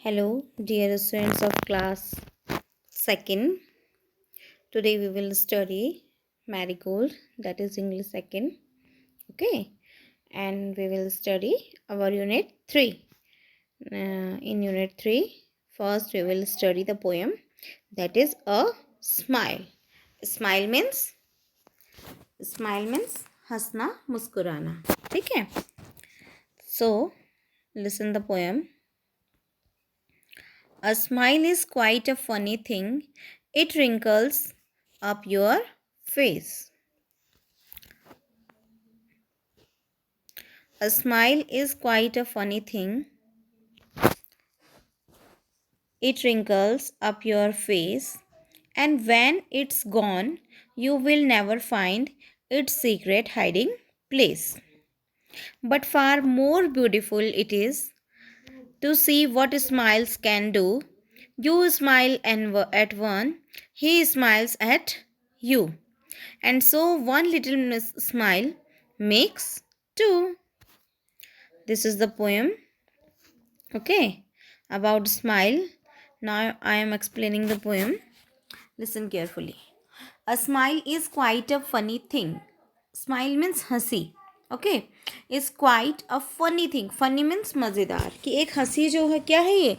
Hello, dear students of class 2nd. Today we will study Marigold, that is English 2nd. Okay, and we will study our Unit 3. In Unit 3, first we will study the poem that is A Smile. Smile means हंसना मुस्कुराना. ठीक है. So listen the poem. A smile is quite a funny thing. It wrinkles up your face. A smile is quite a funny thing. It wrinkles up your face, and when it's gone, you will never find its secret hiding place. But far more beautiful it is to see what smiles can do. You smile at one, he smiles at you. And so one little smile makes two. This is the poem. Okay, about smile. Now I am explaining the poem. Listen carefully. A smile is quite a funny thing. Smile means हंसी. Okay, is quite a funny thing. Funny means मज़ेदार. कि एक हंसी जो है क्या है ये?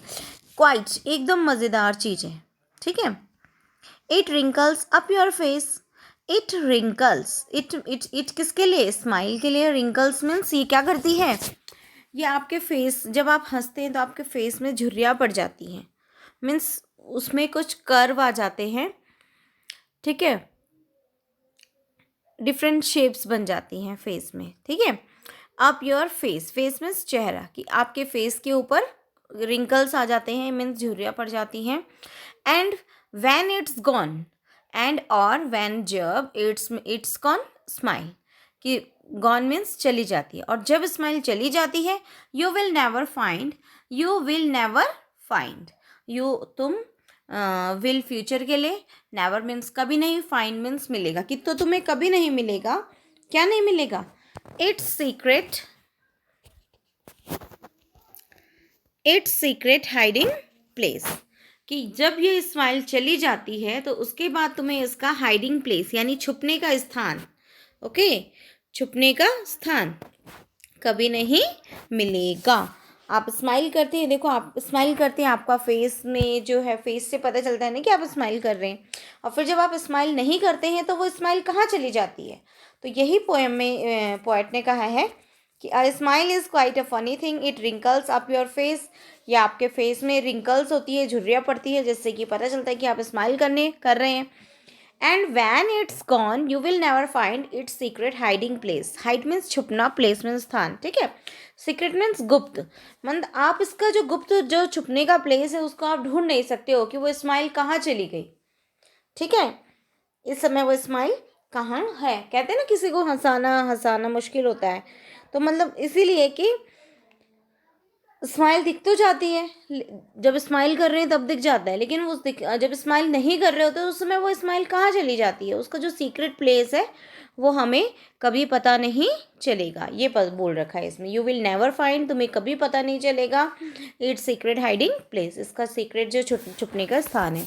Quite एकदम मज़ेदार चीज़ है. ठीक है. It wrinkles up your face. It wrinkles. It किसके लिए? स्माइल के लिए. Wrinkles means ये क्या करती है? ये आपके फेस, जब आप हंसते हैं तो आपके फेस में झुर्रियाँ पड़ जाती हैं. मीन्स उसमें कुछ कर्व आ जाते हैं. ठीक है. डिफरेंट शेप्स बन जाती हैं फेस में. ठीक है. Up your face. Face means चेहरा. कि आपके फेस के ऊपर रिंकल्स आ जाते हैं. मीन्स झुर्रियाँ पड़ जाती हैं. And when it's gone. And और व्हेन जब इट्स गॉन स्माइल. कि गॉन मीन्स चली जाती है. और जब स्माइल चली जाती है यू विल नेवर फाइंड. तुम विल फ्यूचर के लिए. नेवर मीन्स कभी नहीं. फाइंड मीन्स मिलेगा. कि तो तुम्हें कभी नहीं मिलेगा. क्या नहीं मिलेगा? It's secret hiding place. कि जब ये स्माइल चली जाती है तो उसके बाद तुम्हें इसका हाइडिंग प्लेस यानी छुपने का स्थान. ओके, छुपने का स्थान कभी नहीं मिलेगा. आप स्माइल करते हैं. देखो, आप स्माइल करते हैं, आपका फेस में जो है, फेस से पता चलता है ना कि आप स्माइल कर रहे हैं. और फिर जब आप स्माइल नहीं करते हैं तो वो स्माइल कहाँ चली जाती है. तो यही पोएम में पोएट ने कहा है कि a smile is quite a funny thing. It wrinkles up your face. या आपके फेस में रिंकल्स होती है, झुर्रियाँ पड़ती है, जिससे कि पता चलता है कि आप स्माइल कर रहे हैं. And when it's gone you will never find its secret hiding place. Hide means छुपना, प्लेस मीन्स स्थान. ठीक है. सीक्रेट मीन्स गुप्त. मतलब आप इसका जो गुप्त जो छुपने का प्लेस है उसको आप ढूंढ नहीं सकते हो कि वो स्माइल कहाँ चली गई. ठीक है. इस समय वो स्माइल कहाँ है. कहते हैं ना किसी को हंसाना मुश्किल होता है. तो मतलब इसीलिए कि स्माइल दिख तो जाती है. जब स्माइल कर रहे हैं तब दिख जाता है, लेकिन वो जब स्माइल नहीं कर रहे होते उस समय वो स्माइल कहाँ चली जाती है. उसका जो सीक्रेट प्लेस है वो हमें कभी पता नहीं चलेगा. ये बोल रखा है इसमें. You will never find. तुम्हें कभी पता नहीं चलेगा इट्स सीक्रेट हाइडिंग प्लेस. इसका सीक्रेट जो छुपने का स्थान है.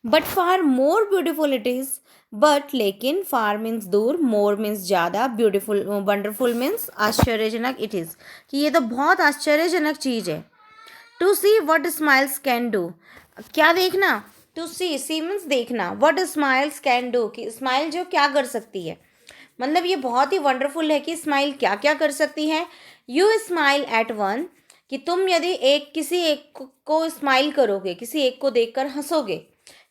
But far more beautiful it is. But लेकिन फार मीन्स दूर, मोर मीन्स ज़्यादा, ब्यूटीफुल वंडरफुल मीन्स आश्चर्यजनक. इट इज़ कि ये तो बहुत आश्चर्यजनक चीज़ है. To see what smiles can do. क्या देखना? टू सी मीन्स देखना. What smiles can do. कि स्माइल जो क्या कर सकती है. मतलब ये बहुत ही वंडरफुल है कि स्माइल क्या क्या कर सकती है. You smile at one. कि तुम यदि किसी एक को स्माइल करोगे, किसी एक को देखकर हंसोगे.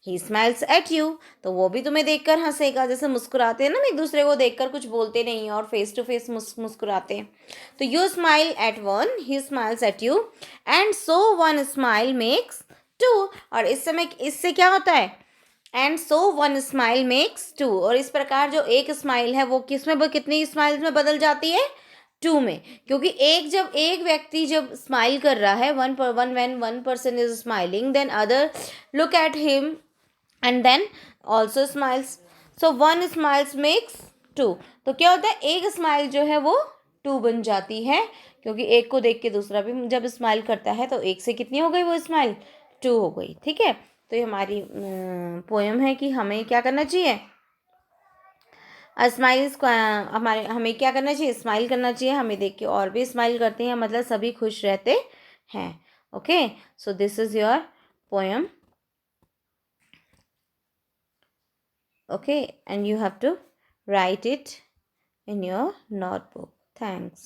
He smiles at you. तो वो भी तुम्हें देखकर हंसेगा. जैसे मुस्कुराते हैं ना, एक दूसरे को देखकर कुछ बोलते नहीं और फेस टू फेस मुस्कुराते हैं. तो you smile at one, he smiles at you, and so one smile makes two. और इस समय इससे क्या होता है? And so one smile makes two. और इस प्रकार जो एक स्माइल है वो कितनी स्माइल्स में बदल जाती है? टू में. क्योंकि एक व्यक्ति जब स्माइल कर रहा है, one person is smiling, then other look at him and then also smiles. So one smiles makes two. तो क्या होता है? एक स्माइल जो है वो टू बन जाती है, क्योंकि एक को देख के दूसरा भी जब स्माइल करता है तो एक से कितनी हो गई वो स्माइल, टू हो गई। ठीक है, तो ये हमारी पोएम है कि हमें क्या करना चाहिए, स्माइल, हमारे हमें क्या करना चाहिए, स्माइल करना चाहिए। हमें देख के और भी स्माइल करते हैं, मतलब सभी खुश रहते हैं। Okay, so this is your poem. Okay, and you have to write it in your notebook. Thanks.